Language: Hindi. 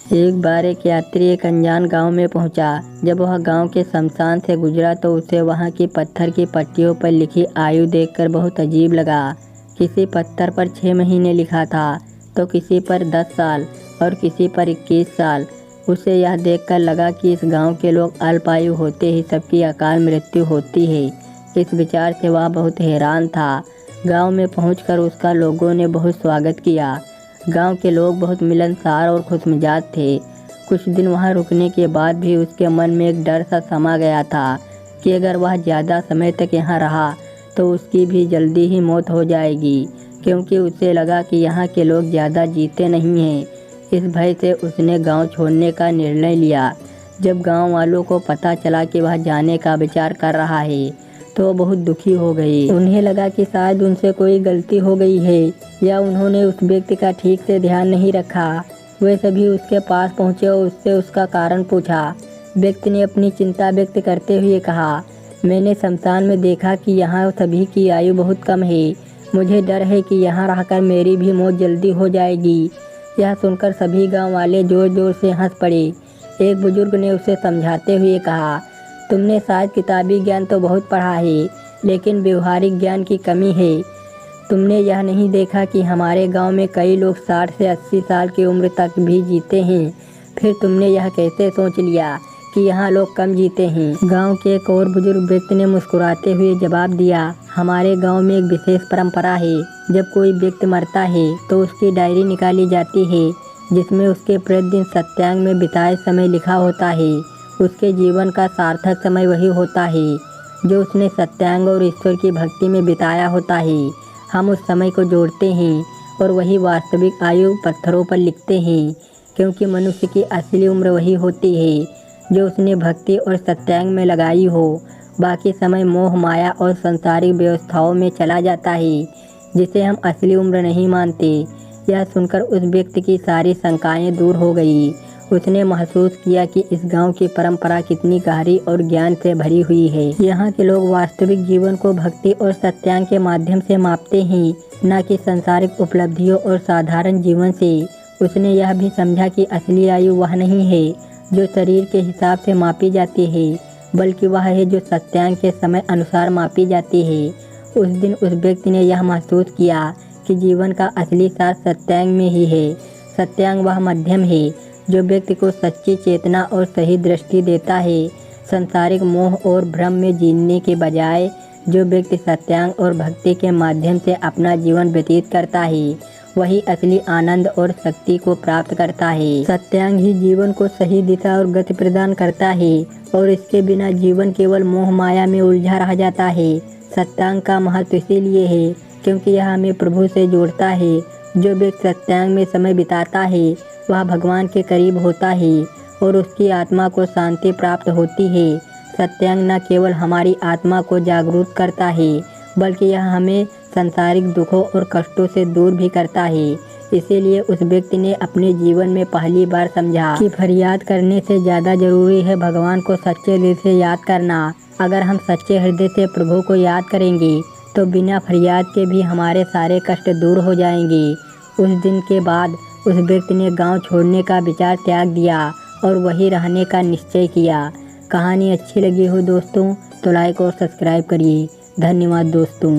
एक बार एक यात्री एक अनजान गांव में पहुंचा। जब वह गांव के शमशान से गुजरा तो उसे वहां की पत्थर की पट्टियों पर लिखी आयु देखकर बहुत अजीब लगा। किसी पत्थर पर 6 महीने लिखा था तो किसी पर 10 साल और किसी पर 21 साल। उसे यह देखकर लगा कि इस गांव के लोग अल्पायु होते ही सबकी अकाल मृत्यु होती है। इस विचार से वह बहुत हैरान था। गांव में पहुंचकर उसका लोगों ने बहुत स्वागत किया। गांव के लोग बहुत मिलनसार और खुशमिजाज थे। कुछ दिन वहां रुकने के बाद भी उसके मन में एक डर सा समा गया था कि अगर वह ज़्यादा समय तक यहाँ रहा तो उसकी भी जल्दी ही मौत हो जाएगी, क्योंकि उसे लगा कि यहाँ के लोग ज़्यादा जीते नहीं हैं। इस भय से उसने गांव छोड़ने का निर्णय लिया। जब गांव वालों को पता चला कि वह जाने का विचार कर रहा है तो बहुत दुखी हो गए। उन्हें लगा कि शायद उनसे कोई गलती हो गई है या उन्होंने उस व्यक्ति का ठीक से ध्यान नहीं रखा। वे सभी उसके पास पहुंचे और उससे उसका कारण पूछा। व्यक्ति ने अपनी चिंता व्यक्त करते हुए कहा, मैंने शमशान में देखा कि यहाँ सभी की आयु बहुत कम है। मुझे डर है कि यहाँ रहकर मेरी भी मौत जल्दी हो जाएगी। यह सुनकर सभी गाँव वाले जोर जोर से हंस पड़े। एक बुजुर्ग ने उसे समझाते हुए कहा, तुमने शायद किताबी ज्ञान तो बहुत पढ़ा है, लेकिन व्यवहारिक ज्ञान की कमी है। तुमने यह नहीं देखा कि हमारे गांव में कई लोग 60 से 80 साल की उम्र तक भी जीते हैं। फिर तुमने यह कैसे सोच लिया कि यहाँ लोग कम जीते हैं। गांव के एक और बुजुर्ग व्यक्ति ने मुस्कुराते हुए जवाब दिया, हमारे गांव में एक विशेष परंपरा है। जब कोई व्यक्ति मरता है तो उसकी डायरी निकाली जाती है, जिसमें उसके प्रतिदिन सत्यांग में बिताए समय लिखा होता है। उसके जीवन का सार्थक समय वही होता है जो उसने सत्यांग और ईश्वर की भक्ति में बिताया होता है। हम उस समय को जोड़ते हैं और वही वास्तविक आयु पत्थरों पर लिखते हैं, क्योंकि मनुष्य की असली उम्र वही होती है जो उसने भक्ति और सत्यांग में लगाई हो। बाकी समय मोह माया और सांसारिक व्यवस्थाओं में चला जाता है, जिसे हम असली उम्र नहीं मानते। यह सुनकर उस व्यक्ति की सारी शंकाएं दूर हो गई। उसने महसूस किया कि इस गांव की परंपरा कितनी गहरी और ज्ञान से भरी हुई है। यहाँ के लोग वास्तविक जीवन को भक्ति और सत्यांग के माध्यम से मापते हैं, न कि सांसारिक उपलब्धियों और साधारण जीवन से। उसने यह भी समझा कि असली आयु वह नहीं है जो शरीर के हिसाब से मापी जाती है, बल्कि वह है जो सत्यांग के समय अनुसार मापी जाती है। उस दिन उस व्यक्ति ने यह महसूस किया कि जीवन का असली सार सत्यांग में ही है। सत्यांग वह मध्यम है जो व्यक्ति को सच्ची चेतना और सही दृष्टि देता है। सांसारिक मोह और भ्रम में जीने के बजाय जो व्यक्ति सत्यांग और भक्ति के माध्यम से अपना जीवन व्यतीत करता है, वही असली आनंद और शक्ति को प्राप्त करता है। सत्यांग ही जीवन को सही दिशा और गति प्रदान करता है, और इसके बिना जीवन केवल मोह माया में उलझा रह जाता है। सत्यांग का महत्व इसीलिए है क्योंकि यह हमें प्रभु से जोड़ता है। जो व्यक्ति सत्यांग में समय बिताता है वह भगवान के करीब होता है और उसकी आत्मा को शांति प्राप्त होती है। सत्यांग न केवल हमारी आत्मा को जागरूक करता है, बल्कि यह हमें सांसारिक दुखों और कष्टों से दूर भी करता है। इसीलिए उस व्यक्ति ने अपने जीवन में पहली बार समझा कि फरियाद करने से ज़्यादा जरूरी है भगवान को सच्चे दिल से याद करना। अगर हम सच्चे हृदय से प्रभु को याद करेंगे तो बिना फरियाद के भी हमारे सारे कष्ट दूर हो जाएंगे। उस दिन के बाद उस व्यक्ति ने गांव छोड़ने का विचार त्याग दिया और वहीं रहने का निश्चय किया। कहानी अच्छी लगी हो दोस्तों तो लाइक और सब्सक्राइब करिए। धन्यवाद दोस्तों।